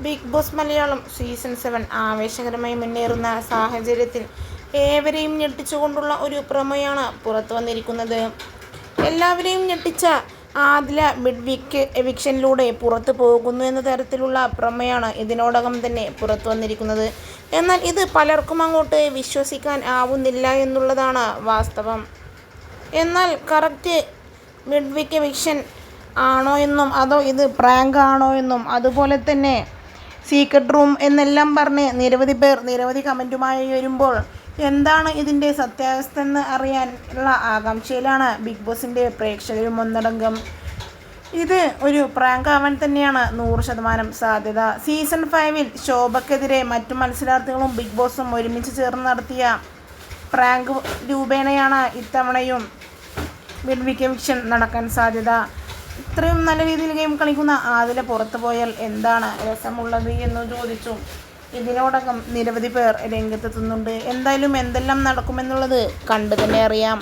Big boss Malayalam season 7 ആവേശകരമായി മുന്നേറുന്ന സാഹചര്യത്തിൽ ഏവരെയും ഞെട്ടിച്ചുകൊണ്ടുള്ള ഒരു പ്രൊമോയാണ് പുറത്തു വന്നിരിക്കുന്നത്. എല്ലാവരെയും ഞെട്ടിച്ച ആദില മിഡ് വീക്ക് എവിക്ഷനിലൂടെ പുറത്തു പോകുന്നു എന്ന തരത്തിലുള്ള പ്രൊമോയാണ് ഇതിനോടകം തന്നെ പുറത്തു വന്നിരിക്കുന്നത്. എന്നാൽ ഇത് പലർക്കും അങ്ങോട്ട് വിശ്വസിക്കാൻ ആവുന്നില്ല എന്നുള്ളതാണ് വാസ്തവം. എന്നാൽ കറക്റ്റ് മിഡ് വീക്ക് എവിക്ഷൻ ആണോ എന്നും അതോ ഇത് പ്രാങ്ക് ആണോ എന്നും അതുപോലെ തന്നെ സീക്രട്ട് റൂം എന്നെല്ലാം പറഞ്ഞ് നിരവധി പേർ നിരവധി കമൻറ്റുമായി വരുമ്പോൾ എന്താണ് ഇതിൻ്റെ സത്യാവസ്ഥ എന്ന് അറിയാനുള്ള ആകാംക്ഷയിലാണ് ബിഗ് ബോസിൻ്റെ പ്രേക്ഷകരും ഒന്നടങ്കം. ഇത് ഒരു പ്രാങ്ക് ആവാൻ തന്നെയാണ് 100% സാധ്യത. സീസൺ 5-ൽ ശോഭയ്ക്കെതിരെ മറ്റു മത്സരാർത്ഥികളും ബിഗ് ബോസും ഒരുമിച്ച് ചേർന്ന് നടത്തിയ പ്രാങ്ക് രൂപേണയാണ് ഇത്തവണയും മിഡ് വീക്ക് എവിക്ഷൻ നടക്കാൻ സാധ്യത. ഇത്രയും നല്ല രീതിയിൽ ഗെയിം കളിക്കുന്ന ആദില പുറത്തു പോയാൽ എന്താണ് രസമുള്ളത് എന്ന് ചോദിച്ചു ഇതിനോടകം നിരവധി പേർ രംഗത്തെത്തുന്നുണ്ട്. എന്തായാലും എന്തെല്ലാം നടക്കുമെന്നുള്ളത് കണ്ടു തന്നെ അറിയാം.